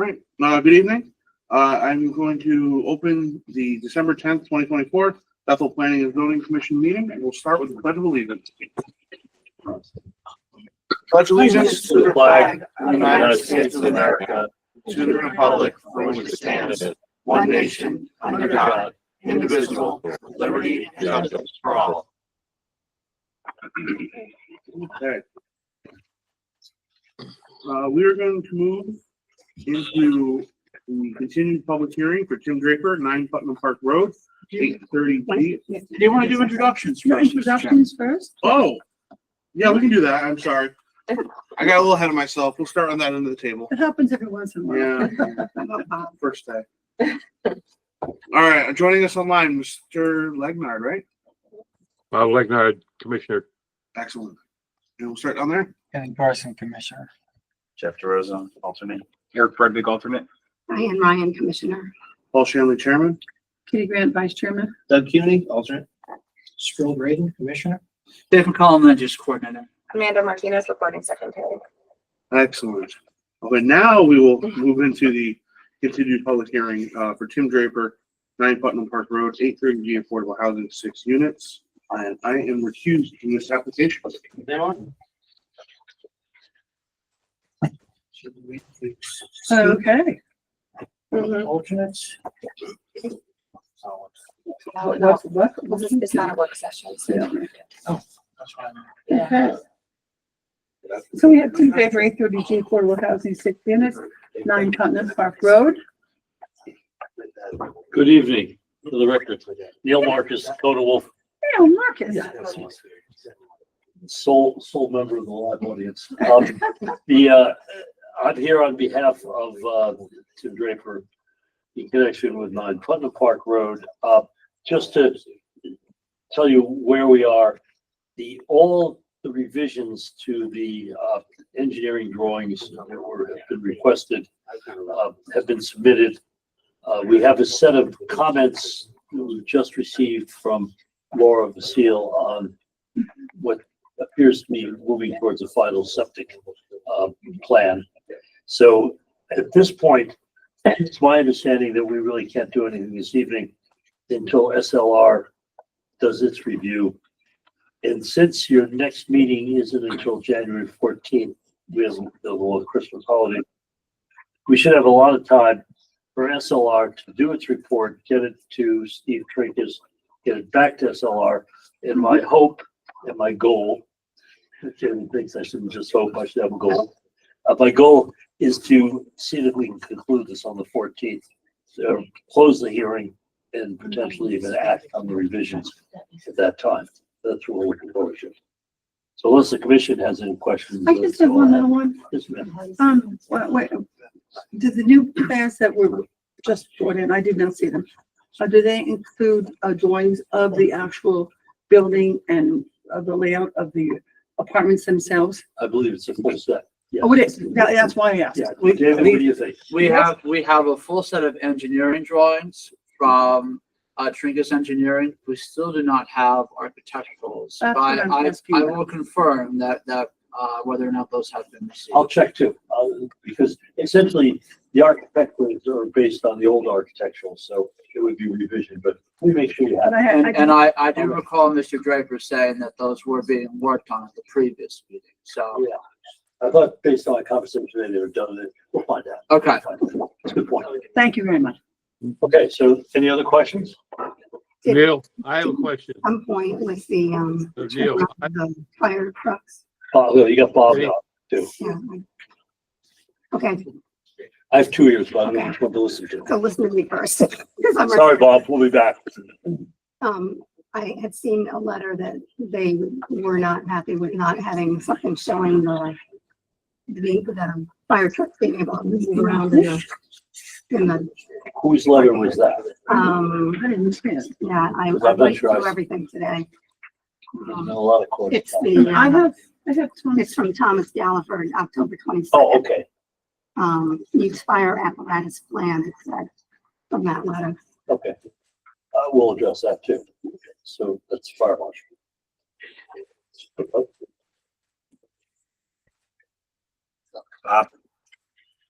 right. Good evening. I'm going to open the December 10th, 2024 Bethel Planning and Zoning Commission meeting, and we'll start with the Pledge of Allegiance. Pledge allegiance to the flag of the United States of America, to the republic for which it stands, one nation, under God, indivisible, with liberty and justice for all. Okay. We are going to move into the continued public hearing for Tim Draper, 9 Putnam Park Road, 8:30 P. Do you want to do introductions first? Introductions first? Oh, yeah, we can do that. I'm sorry. I got a little ahead of myself. We'll start on that end of the table. It happens every once in a while. Yeah. First day. All right, joining us online, Mr. Legnard, right? Legnard, Commissioner. Excellent. And we'll start down there. Ken Carson, Commissioner. Jeff DeRosa, alternate. Eric Frederick, alternate. Ryan Ryan, Commissioner. Paul Shanley, Chairman. Kitty Grant, Vice Chairman. Doug Cuny, alternate. Sproul Braden, Commissioner. Dave McCollum, Legis Coordinator. Amanda Martinez, Recording Secretary. Excellent. Okay, now we will move into the continued public hearing for Tim Draper, 9 Putnam Park Road, 830 G affordable housing, 6 units. And I am recused from this application. Okay. Alternates. It's not a work session. So. That's fine. Okay. So we have Tim Draper, 830 G affordable housing, 6 units, 9 Putnam Park Road. Good evening, for the record. Neil Marcus, Dakota Wolf, Hey, Marcus. sole member of the live audience. I'm here on behalf of Tim Draper in connection with 9 Putnam Park Road. Just to tell you where we are, all the revisions to the engineering drawings that have been requested have been submitted. We have a set of comments that we've just received from Laura Vasile on what appears to be moving towards a final septic plan. So at this point, it's my understanding that we really can't do anything this evening until SLR does its review. And since your next meeting isn't until January 14th, we have the Christmas holiday, we should have a lot of time for SLR to do its report, get it to Steve Trinkus, get it back to SLR. And my hope and my goal, Jim thinks I shouldn't just hope, I should have a goal. My goal is to see that we can conclude this on the 14th, so close the hearing and potentially even act on the revisions at that time. That's what we're looking forward to. So unless the commission has any questions. I just have one little one. Yes, ma'am. Wait, do the new plans that were just brought in, I did not see them. Do they include drawings of the actual building and the layout of the apartments themselves? I believe it's a full set. Yeah. Oh, it is. That's why I asked. Yeah. David, what do you think? We have a full set of engineering drawings from Trinkus Engineering. We still do not have architecturals. That's But what I'm asking I about. will confirm that whether or not those have been received. I'll check too, because essentially the architecturals are based on the old architectural, so it would be revision, but we make sure you have. But I do recall Mr. Draper saying that those were being worked on at the previous meeting. So, Yeah, I thought based on my conversation today, they were done, and we'll find out. okay. That's a good point. Thank you very much. Okay, so any other questions? Neil, I have a question. Some point with the Neil, the fire trucks. Bob, you got Bob now, too. Yeah. Okay, I have 2 ears, but I don't know which one to listen to. so listen to me first. Because I'm Sorry, Bob, we'll be back. I had seen a letter that they were not happy with not having something showing the fire trucks being able to move around in the Whose letter was that? I didn't understand. yeah, I I'm not went sure I- through everything today. There's been a lot of It's correspondence. the, I have it's from Thomas Galliford, October 22nd. Oh, okay, Needs fire apparatus plan, it said, from that letter. okay. We'll address that too. So that's fire marshal.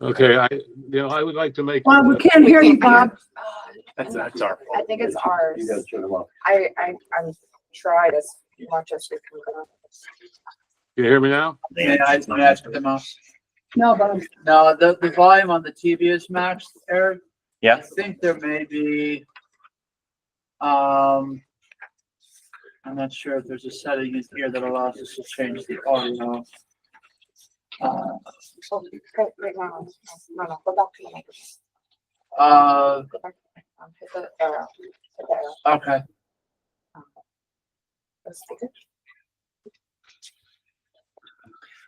Okay, I would like to make. Well, we can't hear you, Bob. That's our I think it's ours. You gotta turn them off. I'm tried as much as we can. Can you hear me now? May I turn them off? No, Bob. No, the volume on the TV is maxed, Eric. Yeah. I think there may be, I'm not sure if there's a setting in here that allows us to change the audio. Right now, no, go back to the microphone. Go back. Hit the arrow. Hit the arrow. Okay. The speaker.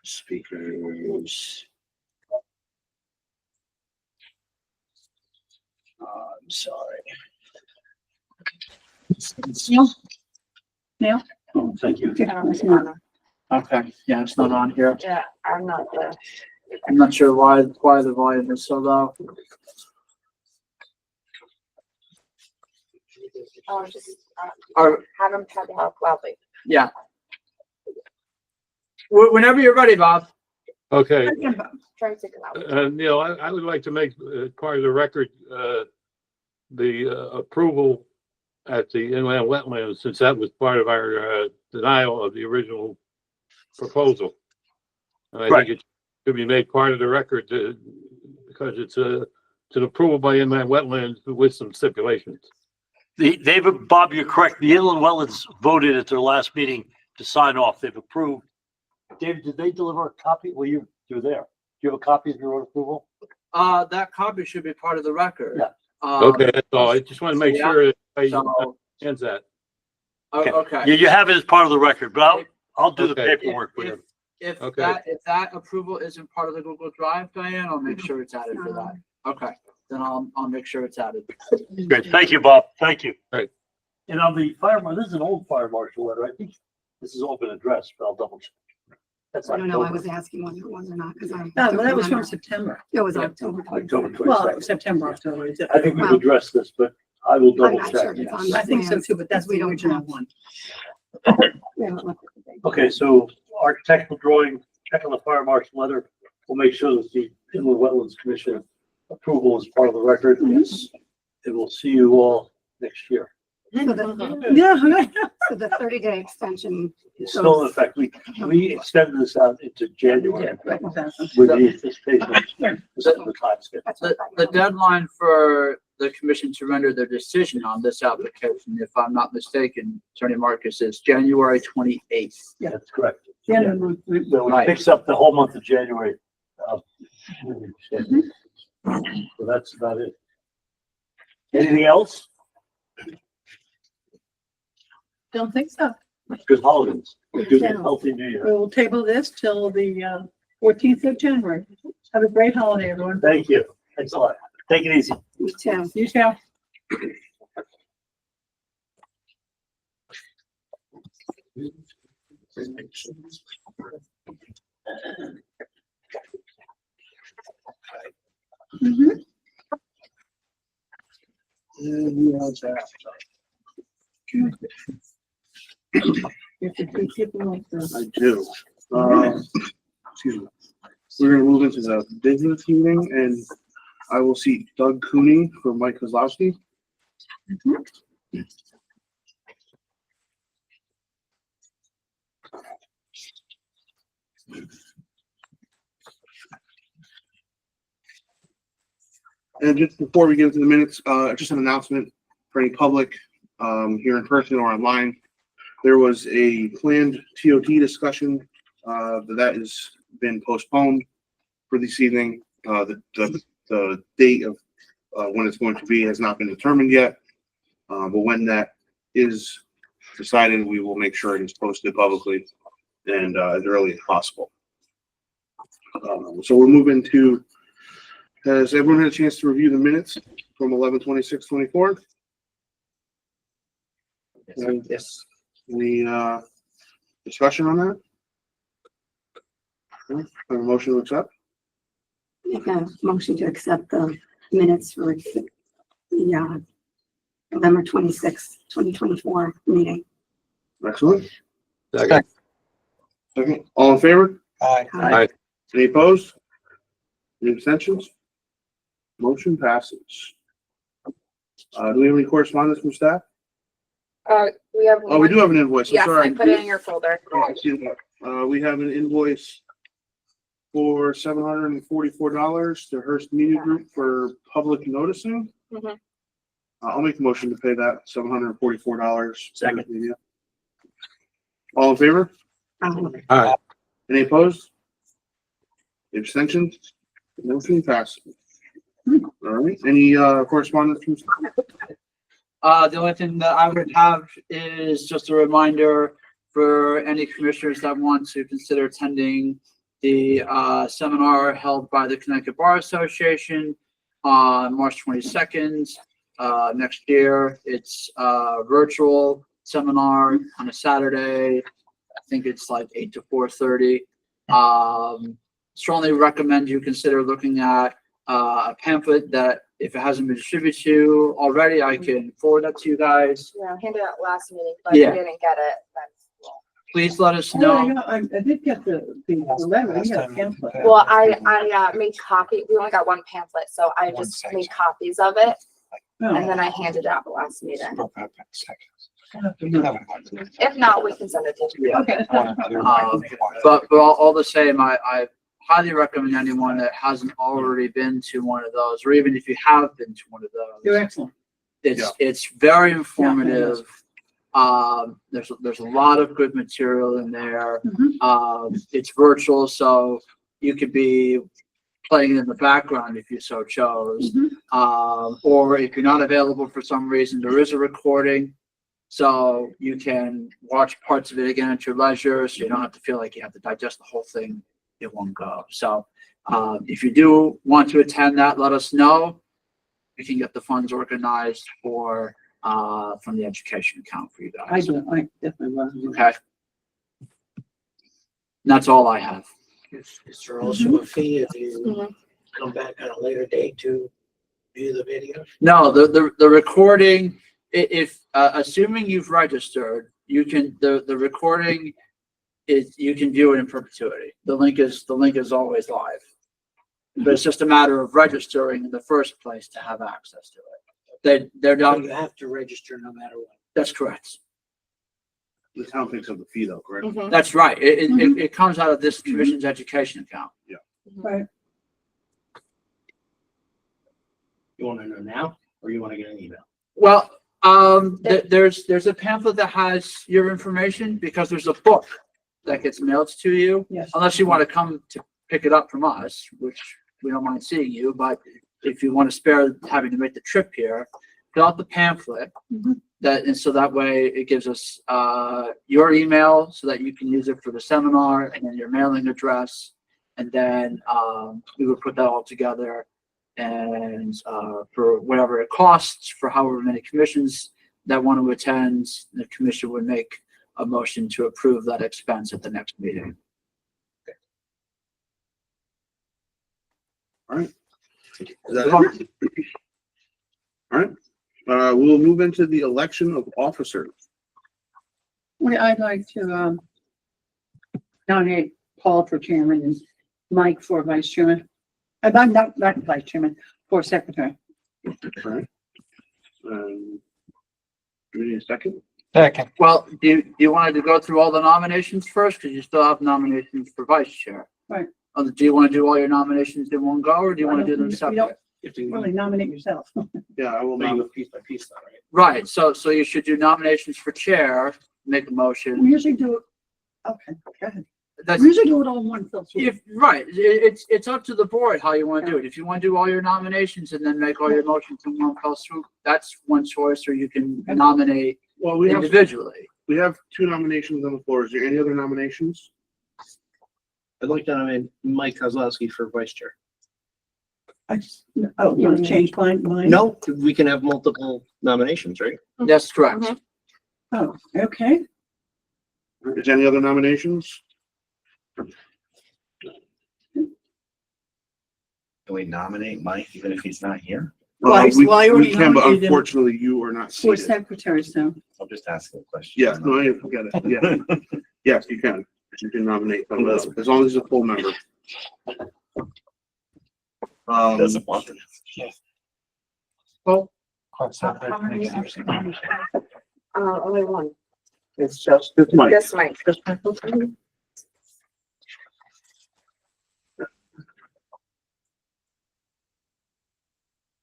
Speakers. I'm sorry. Neil? Oh, thank you. Okay, yeah, it's not on here. Yeah, I'm not the. I'm not sure why the volume is so low. Just Or, have them talk loudly. yeah. Whenever you're ready, Bob. Okay, Try to take it loud. Neil, I would like to make part of the record, the approval at the inland wetlands, since that was part of our denial of the original proposal. And I Right. think it should be made part of the record because it's an approval by inland wetlands with some stipulations. Bob, you're correct. The inland wetlands voted at their last meeting to sign off. They've approved. David, did they deliver a copy? Well, you're there. Do you have a copy of your own approval? That copy should be part of the record. Yeah. Okay, that's all. I just want to make yeah, sure that I So, understand that. okay. You have it as part of the record, but I'll do the Okay. paperwork for you. If Okay. that approval isn't part of the Google Drive, Diane, I'll make sure it's added for that. Okay, then I'll make sure it's added. Great. Thank you, Bob. Thank you. Right. And on the fire marshal, this is an old fire marshal letter. I think this has all been addressed, but I'll double check. That's I don't know, I October. was asking whether it was or not, because I. No, don't well, that was from remember. September. It was Yeah. October. October Well, 22nd. September, October. I think we've Well- addressed this, but I will I'm double not sure check. if it's on I think so plans, too, but that's because we the don't original have- one. we haven't looked at the thing. Okay, so architectural drawing, check on the fire marshal letter. We'll make sure that the Inland Wetlands Commission approval is part of the record. Yes. And we'll see you all next year. So the, Yeah. so the 30-day extension, It's still in effect. We extended this out into January with the anticipation of the time schedule. that's what The deadline for the commission to render their decision on this application, if I'm not mistaken, Attorney Marcus, is January 28th. That's correct. The end of the month. So it picks up the whole month of January. So that's about it. Anything else? Don't think so. Good holidays. Good healthy New We Year. will table this till the 14th of January. Have a great holiday, everyone. Thank you. Thanks a lot. Take it easy. you too. You too. Mhm. You have to keep keeping like this. I do. Excuse me. We're gonna move into the business meeting and I will see Doug Cooney for Mike Kozlowski. And just before we get into the minutes, just an announcement for any public, here in person or online. There was a planned TOT discussion, that has been postponed for this evening. The date of, when it's going to be has not been determined yet. But when that is decided, we will make sure it is posted publicly and, as early as possible. So we're moving to, has everyone had a chance to review the minutes from 11/26/24? Yes. Any discussion on that? No? Have a motion to accept? Make a motion to accept the minutes for the November 26th, 2024 meeting. Excellent. Second. Second, all in favor? Aye. Aye. Any opposed? Any abstentions? Motion passes. Do we have any correspondence from staff? We have. Oh, we do have an invoice. I'm Yes, I sorry. put it in your folder. Oh, I see that. We have an invoice for $744 to Hearst Media Group for public noticing. Mhm. I'll make the motion to pay that $744. Second. All in favor? Aye. Any opposed? Abstentions? Motion passes. All right, any correspondence from staff? The only thing that I would have is just a reminder for any commissioners that want to consider attending the seminar held by the Connecticut Bar Association on March 22nd next year. It's a virtual seminar on a Saturday. I think it's like 8 to 4:30. Strongly recommend you consider looking at a pamphlet that, if it hasn't been distributed to you already, I can forward that to you guys. Yeah, I handed out last meeting, but if you Yeah. didn't get it, that's. Please let us Oh, know. I did get the letter, I got a pamphlet. Well, I made copy, we only got one pamphlet, so I just made copies of it, and No. then I handed it out the last meeting. Okay. If not, we can send it to you. Okay. But all the same, I highly recommend anyone that hasn't already been to one of those, or even if you have been to one of You're those, excellent. it's very informative. There's a lot of good material in there. It's virtual, so you could be playing it in the background if you so chose. Or if you're not available for some reason, there is a recording. So you can watch parts of it again at your leisure, so you don't have to feel like you have to digest the whole thing in one go. So if you do want to attend that, let us know. We can get the funds organized for from the education account for you I guys. do, I definitely will. Okay. And that's all I have. Is there also a fee if you Mhm. come back on a later date to view the video? No, the recording, if assuming you've registered, you can, the recording is, you can view it in perpetuity. The link is always live. But it's just a matter of registering in the first place to have access to it. They're So not, you have to register no matter what. that's correct. The town picks up the fee though, correct? Mhm. That's right. It comes out of this commission's education account. Right. You want to know now, or you want to get an email? Well, there's a pamphlet that has your information, because there's a book that gets mailed to you. Yes. Unless you want to come to pick it up from us, which we don't mind seeing you, but if you want to spare having to make the trip here, fill out the pamphlet. Mhm. And so that way it gives us, your email so that you can use it for the seminar, and then your mailing address. And then, we would put that all together, and, for whatever it costs, for however many commissions that want to attend, the commission would make a motion to approve that expense at the next meeting. Is that it? All right, we'll move into the election of officers. Well, I'd like to, nominate Paul for chairman and Mike for vice chairman. I'm not vice chairman, for secretary. All right. Do we need a second? Second. Well, do you want to go through all the nominations first? Because you still have nominations for vice chair. Right. Do you want to do all your nominations in one go, or do you want to do them You don't- separate? If you Really nominate yourself. Yeah, I will Maybe nominate. piece by piece, though, right? Right, so you should do nominations for chair, make a motion. We usually do it, okay, go ahead. That's, We usually do it all in one fell swoop. right, it's up to the board how you want to do it. If you want to do all your nominations and then make all your motions in one fell swoop, that's one choice, or you can nominate Well, we have individually. two nominations on the floor. Is there any other nominations? I'd like to nominate Mike Kozlowski for vice chair. I just, oh, you want to change mine? No, we can have multiple nominations, right? That's correct. Mhm. Oh, okay. Is there any other nominations? Can we nominate Mike even if he's not here? Well, We I already we can, but nominated him unfortunately you are not For seated. secretary, so. I'm just asking a question. Yes, no, I forget it. Yeah. Yes, you can. You can nominate someone else, as long as he's a full member. Doesn't want them. Well, Only one. it's just. It's Mike. This Mike.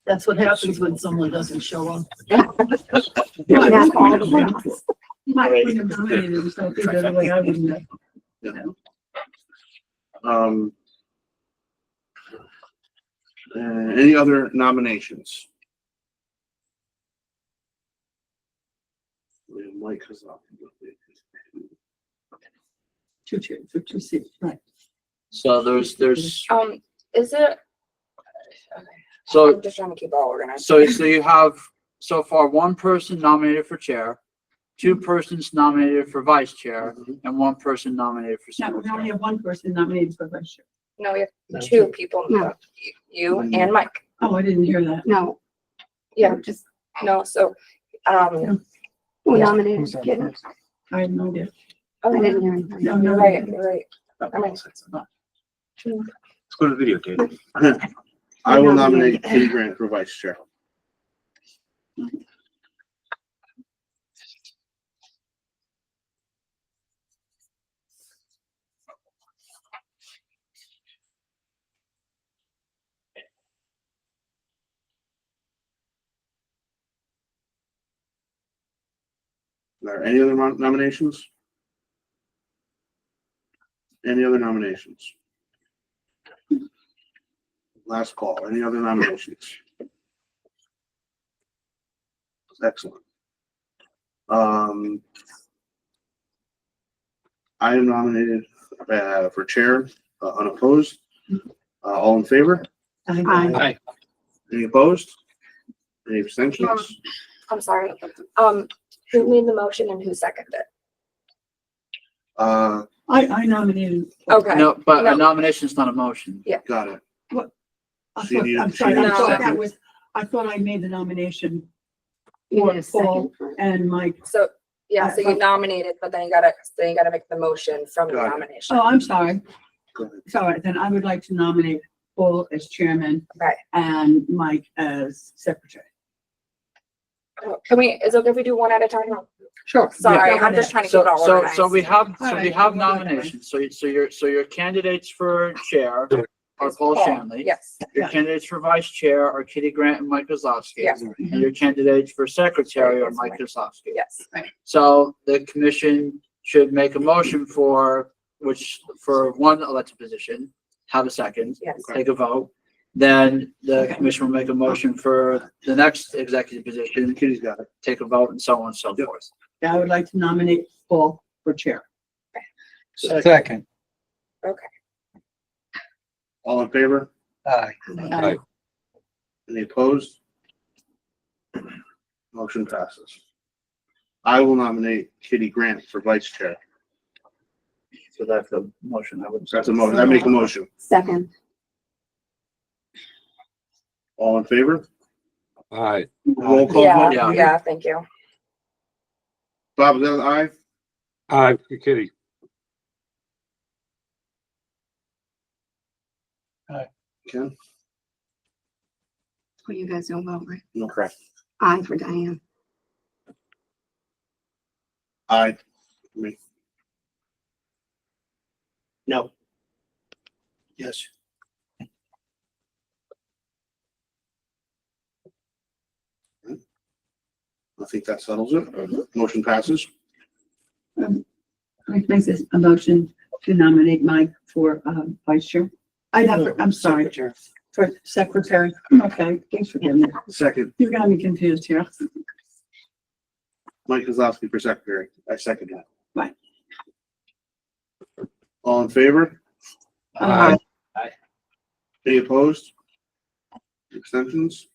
That's what happens when someone doesn't show up. Not all the ones. Mike wouldn't have nominated him, so I think the other way I wouldn't have. You know. Any other nominations? We have Mike has up. Two chairs, or two seats, right. So there's, Is it? Okay. so, I'm just trying to keep it all organized. so you have so far one person nominated for chair, two persons nominated for vice chair, and one person nominated for Now, we only secretary. have one person nominated for vice chair. No, we have two people, No. you and Mike. Oh, I didn't hear that. No, Yeah, just no, so, who nominated Kitty? I have no idea. I didn't hear anything. No, You're no. right, you're right. Let's go to video, Katie. I will nominate Kitty Grant for vice chair. Are there any other nominations? Any other nominations? Last call. Any other nominations? Excellent. I am nominated for chair, unopposed. All in favor? Aye. Any opposed? Any abstentions? I'm sorry. Who made the motion and who seconded it? I nominated. Okay. No, but No. a nomination is not a motion. Got it. I So you thought, need- I'm sorry, I No. thought that was, I thought I made the nomination You need a Paul second. and Mike. So, yeah, so you nominated, but then you gotta make the motion from the Got it. nomination. Oh, I'm sorry. Go ahead. Sorry, then I would like to nominate Paul as chairman. Right. And Mike as secretary. Can we, is it okay if we do one at a time? Sure. Sorry, Yeah, I'm just trying to keep So, it all so, organized. so we have Alright, we'll do it that way. nominations. So your candidates for chair are Paul Shanley. Yes, Your Yeah. candidates for vice chair are Kitty Grant and Mike Kozlowski. Yes. And your candidates for secretary are Mike Kozlowski. yes. So the commission should make a motion for one elected position, have a second, Yes. take a vote. Then the Okay. commission will make a motion for the next executive position, Kitty's got it. take a vote, and so on and so Yep. forth. Yeah, I would like to nominate Paul for chair. Second. All in favor? Aye. Any opposed? Motion passes. I will nominate Kitty Grant for vice chair. So that's the motion I would. That's a motion. I make a motion. Second. All in favor? Aye. Roll call Yeah, vote. yeah, thank you. Bob, is that an aye? Aye, for Kitty. Ken? Well, you guys don't vote, right? No, correct. Aye for Diane. Aye. Me. No. Yes. I think that settles it. Motion passes. Mike makes a motion to nominate Mike for, vice chair. I'm sorry, for secretary. Okay, thanks for giving me. Second, You got me confused here. Mike Kozlowski for secretary. I second that. Right. All in favor? Aye. Any opposed? Extensions?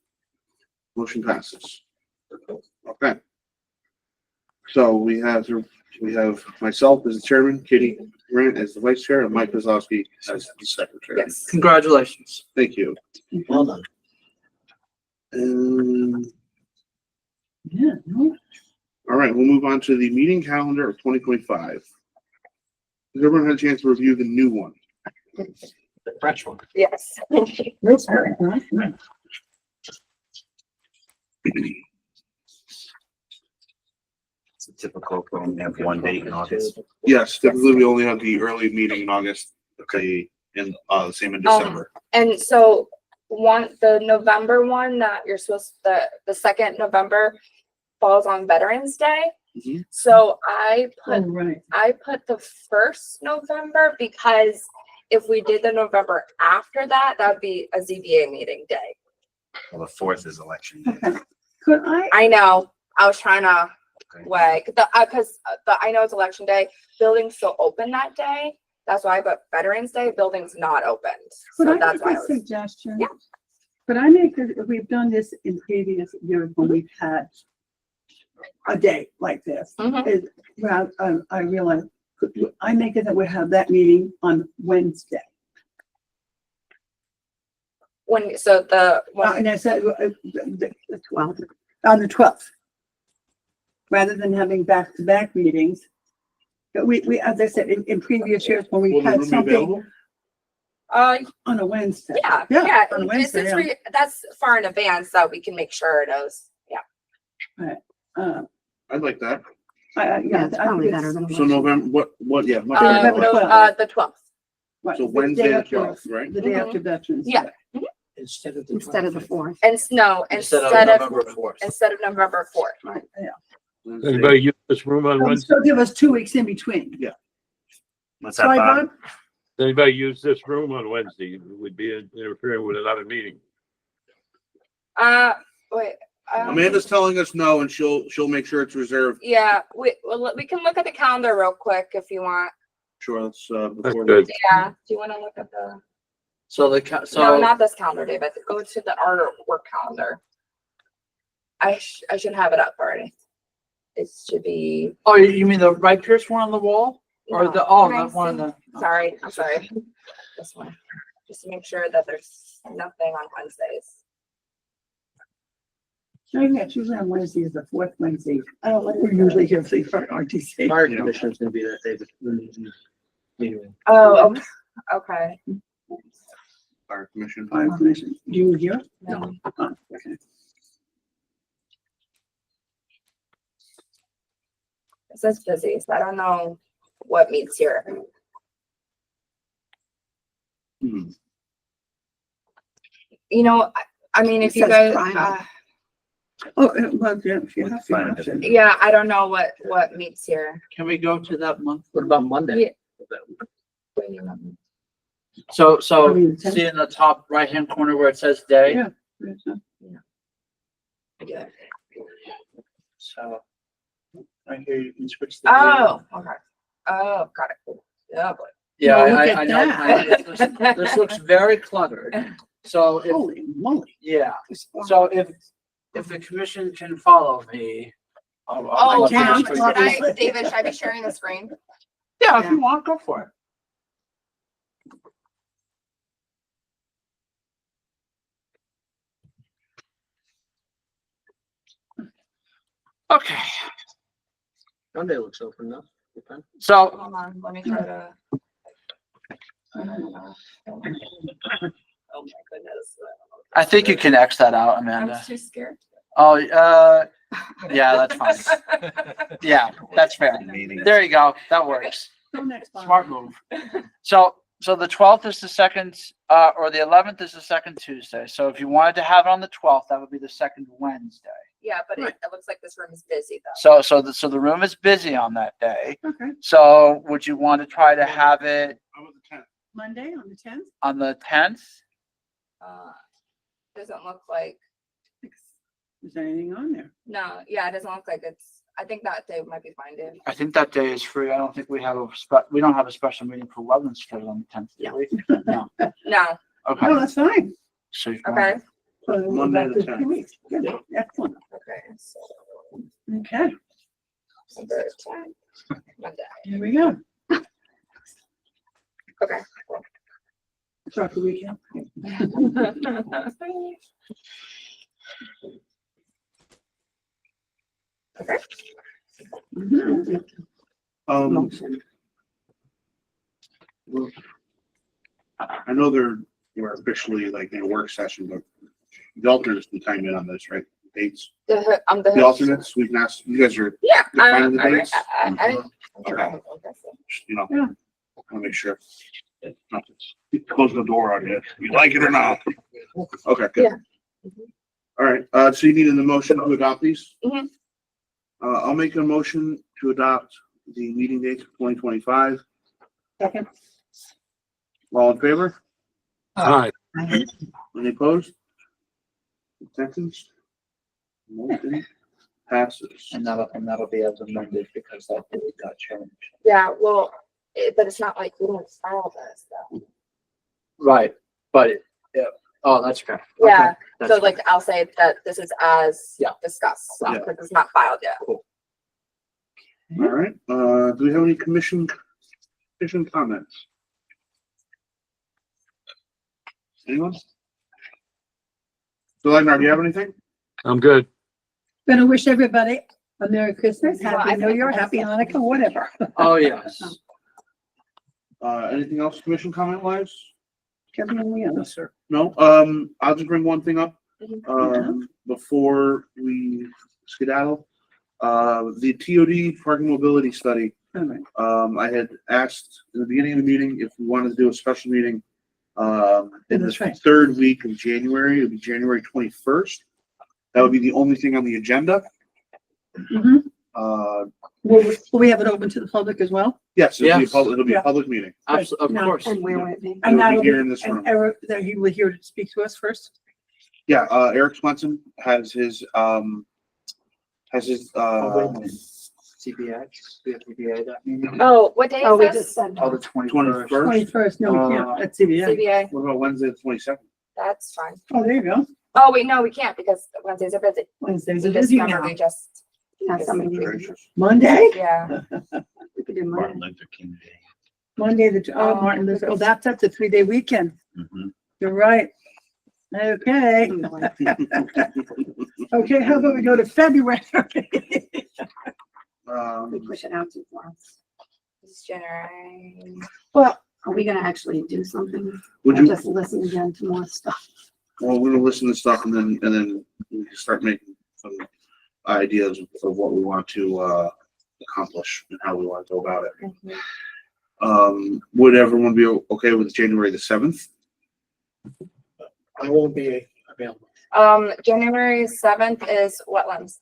Motion passes. Okay. So we have myself as the chairman, Kitty Grant as the vice chair, and Mike Kozlowski as the secretary. Yes. Congratulations. Thank you. Well done. Yeah, no. All right, we'll move on to the meeting calendar of 2025. Has everyone had a chance to review the new one? The French one. Yes. That's very nice. It's a typical, we only have one date in August. Yes, typically we only have the early meeting in August, okay, and, the same in December. And so the November one that you're supposed, the second November falls on Veterans Day. Mhm. So Oh, right. I put the first November because if we did the November after that, that'd be a ZBA meeting day. Well, the 4th is election day. Okay. Could I, I know, I was trying to Okay. wag, I know it's election day, buildings still open that day. That's why, but Veterans Day, building's not opened. could So I that's make why I a was, suggestion? Yeah. Could I make, we've done this in previous years when we've had a day like this. Mhm. Is, well, I realize, I make it that we have that meeting on Wednesday. And I said, the 12th, on the 12th. Rather than having back-to-back meetings. But we, as I said, in previous years, when we Will the had room be something available? on a Wednesday. yeah, Yeah, yeah, on a this Wednesday, is, yeah. that's far in advance, so we can make sure it is, yeah. I'd like that. Yeah, it's probably better than. So November, yeah. much November better. 12th. The 12th, Right, So the Wednesday day the after- 12th, right? The day Mhm. after Veterans. Yeah. Day. Instead of Instead of the 4th. and no, Instead of November 4th. instead of November 4th. Right, yeah. Wednesday. Anybody use this room on So Wednesday? still give us 2 weeks in between. What's that, Sorry, Bob? Bob? Anybody use this room on Wednesday? It would be interfering with another meeting. Wait. Amanda's telling us no, and she'll make sure it's reserved. Yeah, we can look at the calendar real quick if you want. Sure, let's, That's before. good. Yeah, do you want to look at the, So no, not this calendar, David, go to the our work calendar. I should have it up already. It should be. oh, you mean the Wright Pierce one on the wall? Or no, the, can I that one on see? the? Sorry, I'm sorry. This one, just to make sure that there's nothing on Wednesdays. Oh, yeah, it's usually on Wednesday is the 4th Wednesday. I don't like, we're usually here for RTC. Fire commissioner's gonna be that day. But meeting. Oh, okay. Fire commission. Fire commission. Do you hear? No. Oh, okay. It says busy, so I don't know what meets here. Hmm. You know, I mean, if It you says guys, private. Oh, well, yeah, if you have to, you Fine. have to. yeah, I don't know what meets here. Can we go to that month? What about Monday? So I mean, the 10th. see in the top right-hand corner where it says day? Yeah. Yeah. So right here, you can switch the. Oh, okay. Oh, got it. Yeah, boy. Yeah, Well, look I at know. that. This looks very cluttered. So if, Holy moly. yeah, so if the commission can follow me. Oh, I can't. David, should I be sharing the screen? Yeah, if you want, go for it. Okay, Monday looks open enough. Okay. so Hold on, let me try to. Oh my goodness. I think you can X that out, I'm Amanda. too scared. Oh, yeah, that's fine. Yeah, that's fair. Meeting. There you go. That works. Go next, Bob. Smart move. So the 12th is the second, or the 11th is the second Tuesday. So if you wanted to have it on the 12th, that would be the second Wednesday. Yeah, but it looks like this room is busy though. So the room is busy on that day. Okay, So would you want to try to have it How about the 10th? Monday on the 10th? on the 10th? Doesn't look like, Is there anything on there? no, yeah, it doesn't look like I think that day might be fine, Dave. I think that day is free. I don't think we don't have a special meeting for wetlands scheduled on the 10th, do we? No. No, Okay. No, that's fine. So you okay, So we'll go Monday back the to 10th. 2 weeks. Good, excellent. okay, so, Okay, December 10th, Monday. here we go. Okay. Start the weekend. Okay. Mhm. Um, Motion. I know they're officially like in a work session, but the alternates can chime in on this, right? Dates. The alternates, we can ask, you guys are, Yeah, You're fine with the I- dates? I- Okay. you know, Yeah. I'll make sure. Not to close the door on you. You like it or not? Okay, good. Yeah. All right, so you need an motion to adopt these? Mhm. I'll make a motion to adopt the meeting dates for 2025. Second. All in favor? Hi, Any opposed? Abstentions? Motion passes. And that'll be as amended because that date got changed. Yeah, well, but it's not like we don't file this though. Right, but, yeah, oh, that's correct. Yeah, That's so like I'll say that this is as Yeah. discussed, Yeah. because it's not filed yet. All right, do we have any commission comments? Anyone? So Ragnar, do you have anything? I'm good. Gonna wish everybody a Merry Christmas, Well, Happy I New think Year, that's- Happy Hanukkah, whatever. Oh, yes. Anything else commission comment wise? Everything else. sir. No, I'll just bring one thing up, Mhm. before we skedaddle. The TOD parking mobility study, All right. I had asked in the beginning of the meeting if we wanted to do a special meeting, in That's the right. third week of January, it would be January 21st. That would be the only thing on the agenda. Mhm. Will we have it open to the public as well? Yes, Yes. it'll be Yeah. a public meeting. Absolutely, of No, course. And where would it be? And It'll be that'll here in this room. and Eric, that he was here to speak to us first? Yeah, Eric Swenson has his, Oh, wait a minute. CBA, we have CBA that meeting? Oh, what day Oh, we is just this? said. Oh, the 21st. 21st, no, we can't, that's CBA. CBA, What about Wednesday, the 22nd? that's fine. Oh, there you go. Oh, wait, no, we can't because Wednesdays are busy. Wednesdays We are just busy remember, now. we just, Have somebody, Monday? yeah. we could do Martin Monday. Luther King Day. Monday, oh, Oh. Martin Luther, oh, that's a 3-day weekend. Mhm. You're right. Okay, okay, how about we go to February? We push it out too far. It's January. Well, Are we gonna actually do something? Would Or you, just listen again to more stuff? well, we're gonna listen to stuff and then we can start making some ideas of what we want to, accomplish and how we want to go about it. Would everyone be okay with January the 7th? I won't be available. January 7th is wetlands.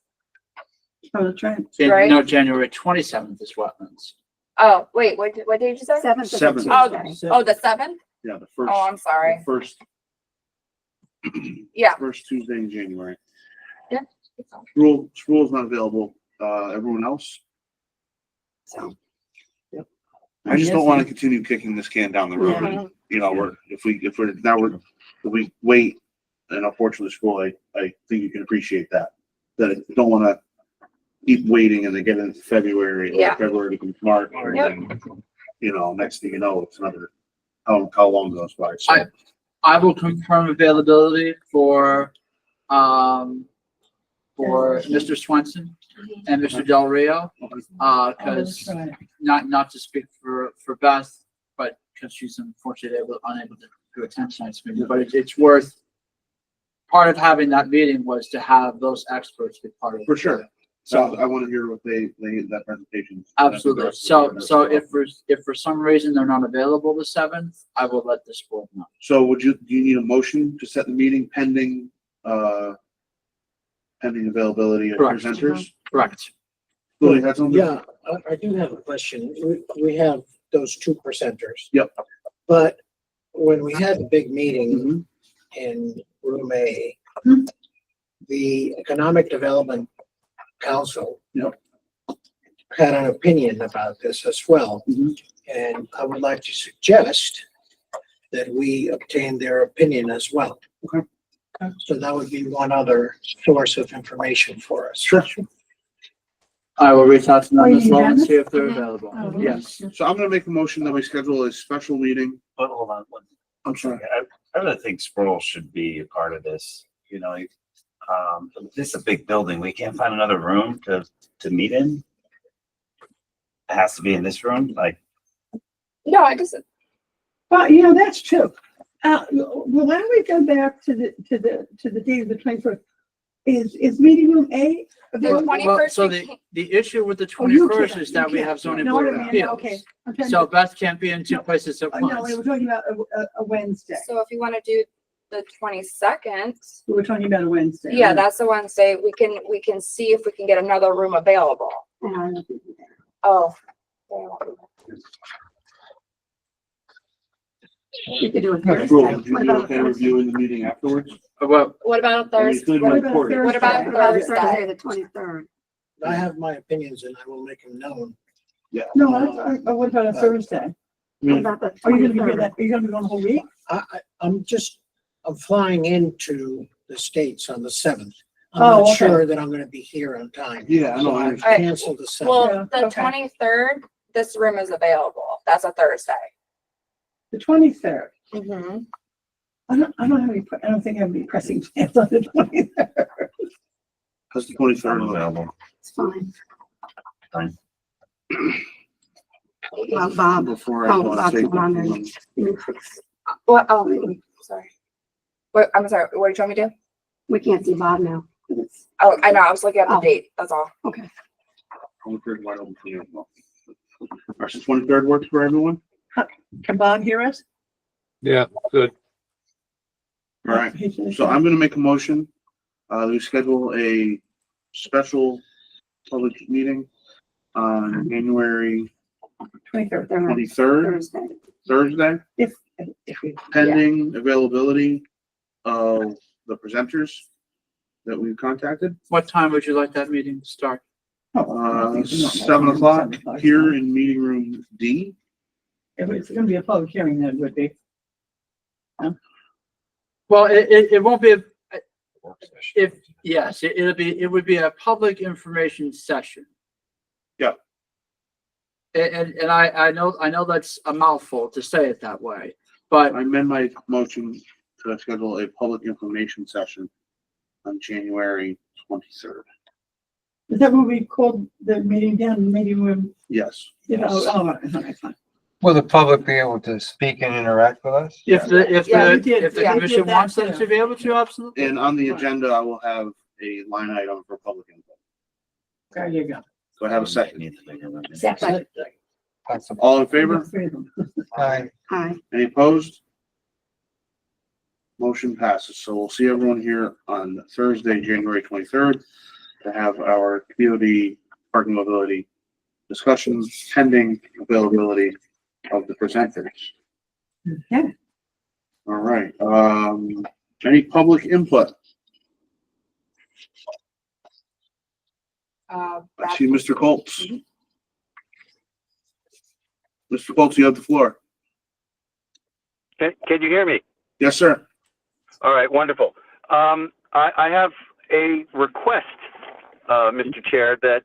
oh, that's right. Right. No, January 27th is wetlands. Oh, wait, what did you say? 7th is a Seventh. Tuesday. Oh, the 7th? Yeah, the Oh, I'm sorry. first, Yeah. first Tuesday in January. Yeah. School's not available. Everyone else? So, I just don't want to continue kicking this can down the road. Mhm. You know, if we wait, and unfortunately, school, I think you can appreciate that. That I don't want to keep waiting and then get into February, or Yeah. February becomes March, and then, you know, next thing you know, it's another, how long goes by, so. I will confirm availability for Mr. Swenson and Mr. Del Rio. Oh, Cause that's right. not to speak for Beth, but because she's unfortunately unable to attend tonight's meeting, but it's worth, part of having that meeting was to have those experts be part of it. For sure. So So, I want to hear what that presentation. absolutely. So if for some reason they're not available the 7th, I will let this board know. So do you need a motion to set the meeting pending availability of Correct. presenters? Correct. Lily, had something? Yeah, I do have a question. We have those two presenters. Yep. But when we had the big meeting Mhm. in room A, Mhm. the Economic Development Council Yep. had an opinion about this as well. Mhm. And I would like to suggest that we obtain their opinion as well. Okay. So that would be one other source of information for us. Sure. I will reach out to them Are you as well and unanimous? see if they're Mhm. available. Oh, Yes. So I'm gonna make a motion that we schedule a special meeting. But hold on, I'm sorry. I really think Sproul should be a part of this, you know, this is a big building. We can't find another room to meet in. It has to be in this room, like, No, I just, Well, you know, that's true. Well, why don't we go back to the date of the 21st? Is meeting room A The available? 21st so we can't- the issue with the Oh, you 21st can't, is you that we can't. have zoning No, board I of mean, appeals. okay. I'm trying So to- Beth can't be in two places at No, we once. were talking about a Wednesday. So if you want to do the 22nd, We were talking about a Wednesday. yeah, that's the Wednesday. We can see if we can get another room available. And I don't think we can. Oh. You could do it That's cool. Thursday. Would you What be about okay Thursday? reviewing the meeting afterwards? Well, What about I mean, Thursday? including What the about recording. What about Thursday? Thursday? Thursday, the 23rd. I have my opinions and I will make them known. Yeah. No, what about a Thursday? I What mean, about the Are you gonna be here 23rd? that, are you gonna be gone the whole week? I'm flying into the States on the 7th. Oh, I'm not okay. sure that I'm gonna be here on time. Yeah, I know, So I I've understand. canceled the Yeah, 7th. Well, the okay. 23rd, this room is available. That's a Thursday. The 23rd. Mm-hmm. I don't have any, I don't think I have any pressing plans on the 23rd. That's the 23rd. I'm available. It's fine. Fine. Well, Bob, Before I oh, go on Bob's tape. not on there. You fix- What? Oh, sorry. What? I'm sorry. What are you trying me to do? We can't see Bob now. It's- Oh, I know. I was looking at the Oh. date. That's all. Okay. 23rd wide open for you as well. Alright, so 23rd works for everyone? Can Bob hear us? Yeah, good. Alright, so I'm gonna make a motion. We schedule a special public meeting on January 23rd. 23rd, Thursday. Thursday, If we, pending availability of the presenters that we've contacted. what time would you like that meeting to start? oh, 7 o'clock here in meeting room D. If it's gonna be a public hearing, then it would be. Well, it won't be, Work session. it would be a public information session. Yeah. And I know that's a mouthful to say it that way, but I amend my motion to schedule a public information session on January 23rd. Is that what we called the meeting down, meeting room? Yes. You know, okay, fine. Will the public be able to speak and interact with us? if Yeah, we did- if the yeah, we commission did that wants them too. to be able to, absolutely. And on the agenda, I will have a line item for public input. There you go. So I have a second. Need the bigger room. Second. Possible. All in favor? Three of them. Aye. Hi. Any opposed? Motion passes. So we'll see everyone here on Thursday, January 23rd to have our community parking mobility discussions pending availability of the presenters. Okay. All right, any public input? I see Mr. Colts. Mr. Colts, you have the floor. Can you hear me? Yes, sir. All right, wonderful. I have a request, Mr. Chair, that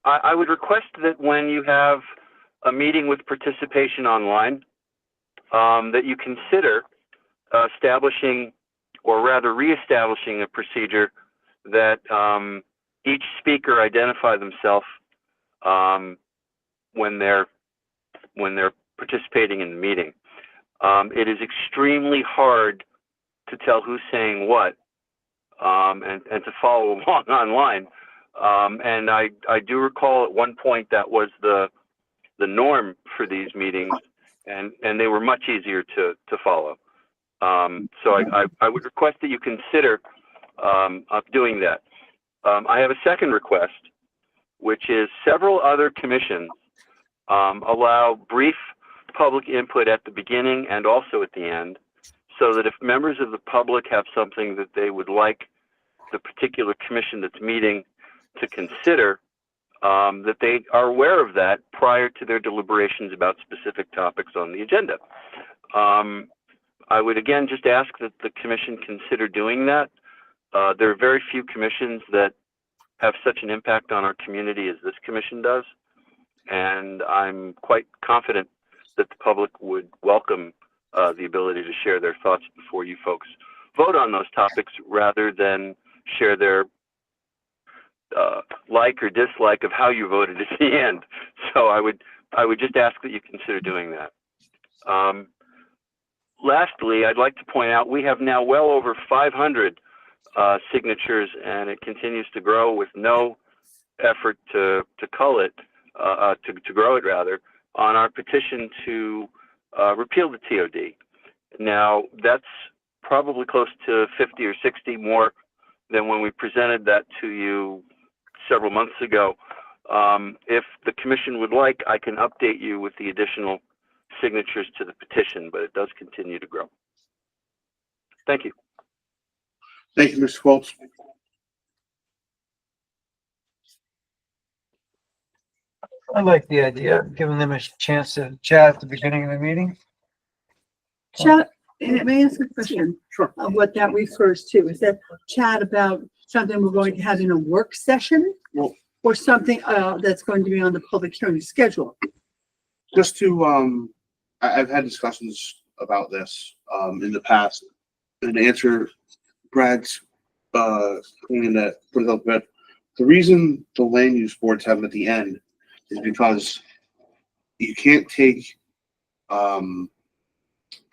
I would request that when you have a meeting with participation online, that you consider establishing, or rather reestablishing, a procedure that each speaker identify themselves when they're participating in the meeting. It is extremely hard to tell who's saying what, and to follow along online. And I do recall at one point that was the norm for these meetings, and they were much easier to follow. So I would request that you consider of doing that. I have a second request, which is several other commissions allow brief public input at the beginning and also at the end, so that if members of the public have something that they would like the particular commission that's meeting to consider, that they are aware of that prior to their deliberations about specific topics on the agenda. I would again just ask that the commission consider doing that. There are very few commissions that have such an impact on our community as this commission does, and I'm quite confident that the public would welcome the ability to share their thoughts before you folks vote on those topics, rather than share their like or dislike of how you voted at the end. So I would just ask that you consider doing that. Lastly, I'd like to point out we have now well over 500 signatures, and it continues to grow with no effort to cull it, to grow it rather, on our petition to repeal the TOD. Now, that's probably close to 50 or 60 more than when we presented that to you several months ago. If the commission would like, I can update you with the additional signatures to the petition, but it does continue to grow. Thank you. Thank you, Mr. Foltz. I like the idea of giving them a chance to chat at the beginning of the meeting. Chat, may I ask a question? Sure. Of what that refers to? Is that chat about something we're going to have in a work session? Well- Or something, that's going to be on the public hearing schedule? Just to, I've had discussions about this, in the past. And to answer Brad's, thing that put it up, but the reason the land use boards have them at the end is because you can't take,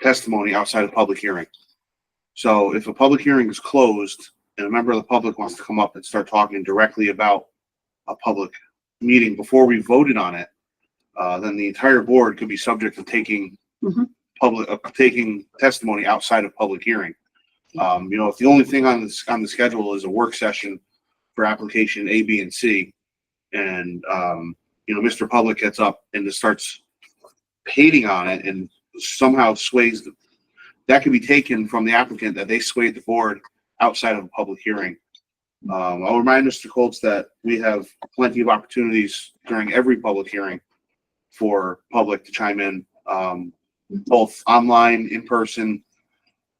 testimony outside of public hearing. So if a public hearing is closed and a member of the public wants to come up and start talking directly about a public meeting before we voted on it, then the entire board could be subject to taking Mhm. taking testimony outside of public hearing. If the only thing on the schedule is a work session for application A, B, and C, and Mr. Public gets up and just starts hating on it and somehow sways that could be taken from the applicant that they swayed the board outside of a public hearing. I'll remind Mr. Colts that we have plenty of opportunities during every public hearing for public to chime in, both online, in person,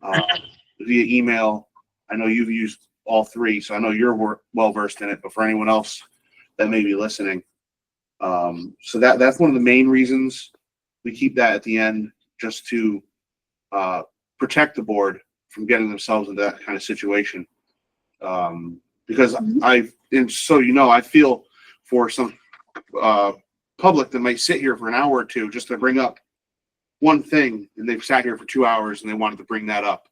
via email. I know you've used all three, so I know you're well versed in it, but for anyone else that may be listening. So that's one of the main reasons we keep that at the end, just to protect the board from getting themselves into that kind of situation. Because I feel for some public that might sit here for an hour or two just to bring up one thing, and they've sat here for 2 hours and they wanted to bring that up.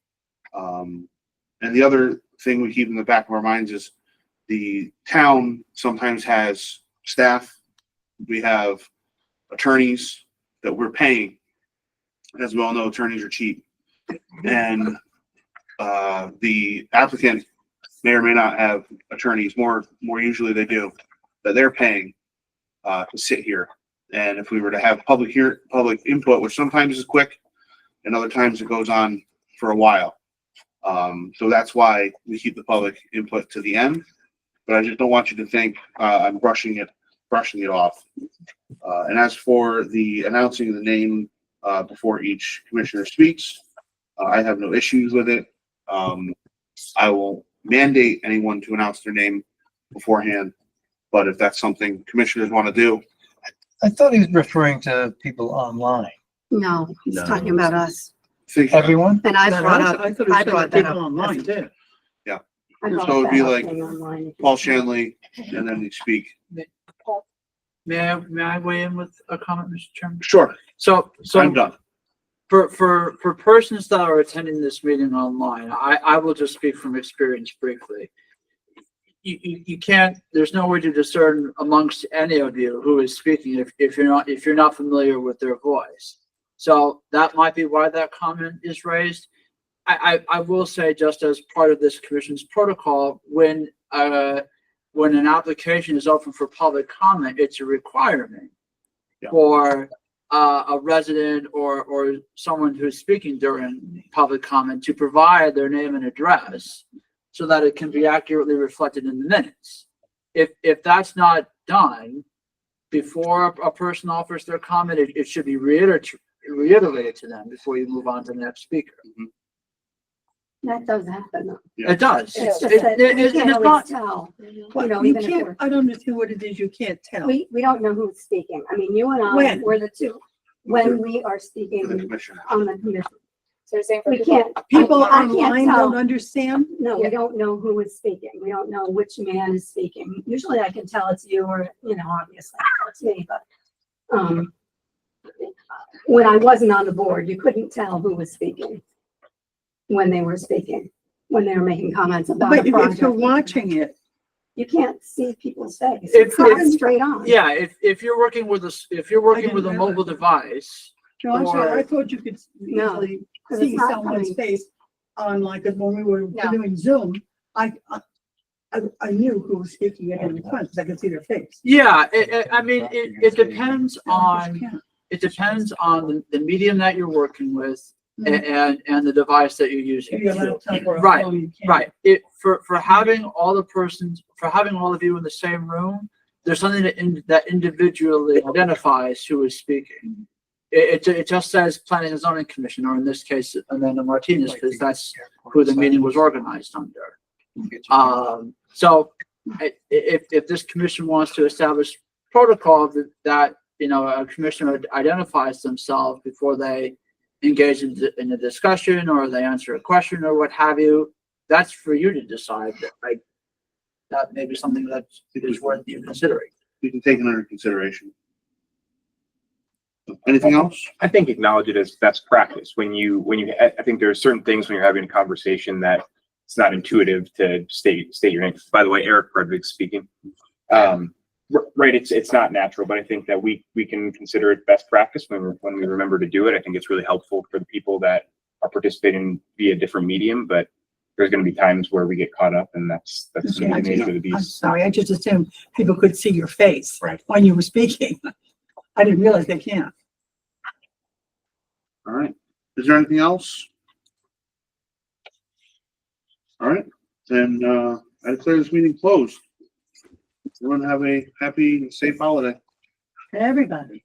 And the other thing we keep in the back of our minds is the town sometimes has staff. We have attorneys that we're paying. As we all know, attorneys are cheap. And the applicant may or may not have attorneys, more usually they do, that they're paying to sit here. And if we were to have public input, which sometimes is quick and other times it goes on for a while. So that's why we keep the public input to the end. But I just don't want you to think I'm brushing it off. And as for the announcing of the name before each commissioner speaks, I have no issues with it. I will mandate anyone to announce their name beforehand, but if that's something commissioners want to do. I thought he was referring to people online. No, he's No. talking about us. Everyone? And I brought up, I thought it I was brought about that people up. online too. I brought So it'd that be up like thing online. Paul Shanley, and then they speak. May I weigh in with a comment, Mr. Chairman? Sure, So I'm done. for persons that are attending this meeting online, I will just speak from experience briefly. You can't, there's no way to discern amongst any of you who is speaking if you're not familiar with their voice. So that might be why that comment is raised. I will say, just as part of this commission's protocol, when an application is open for public comment, it's a requirement for a resident or someone who's speaking during public comment to provide their name and address so that it can be accurately reflected in the minutes. If that's not done before a person offers their comment, it should be reiterated to them before you move on to the next speaker. That does happen. though. Yeah. It does. It's just It- that it- you it's can't not- always tell, Well, know, you even if can't, we're- I don't understand what it is you can't tell. we don't know who's speaking. I mean, you and I, When? we're the two, when we are To the speaking commissioner. on the commission. So you're saying for We people, can't, People I can't online tell. don't understand. No, we don't know who is speaking. We don't know which man is speaking. Usually I can tell it's you or, obviously it's me, but, when I wasn't on the board, you couldn't tell who was speaking when they were speaking, when they were making comments about But the if you're project. watching it, You can't see people's face. If- It's not if- straight on. Yeah, if you're working with if you're working with a didn't mobile device, no, I'm sorry, Or- I thought you could No, easily 'cause see it's not someone's coming. face on like, when we were No. doing Zoom, I knew who was speaking at any time, because I could see their face. yeah, I mean, it depends No, on, you can't. it depends on the medium that you're working with Mhm. and the device that you're using. Maybe a laptop or a Right, phone, you can't. Right, for having all the persons, for having all of you in the same room, there's something that individually identifies who is speaking. It just says planning and zoning commission, or in this case, Amanda Martinez, because that's who the meeting was organized under. So if this commission wants to establish protocol that, you know, a commissioner identifies themselves before they engage in a discussion or they answer a question or what have you, that's for you to decide. That may be something that is worth you considering. We can take it under consideration. Anything else? I think acknowledge it as best practice. I think there are certain things when you're having a conversation that it's not intuitive to state your name. By the way, Eric Frederick speaking. Right, it's not natural, but I think that we can consider it best practice when we remember to do it. I think it's really helpful for the people that are participating via different medium, but there's going to be times where we get caught up, and that's Okay, the I nature of the I'm beast. sorry, I just assumed people could see your face Right. when you were speaking. I didn't realize they can't. All right. Is there anything else? All right, then, I declare this meeting closed. Everyone have a happy and safe holiday. Everybody.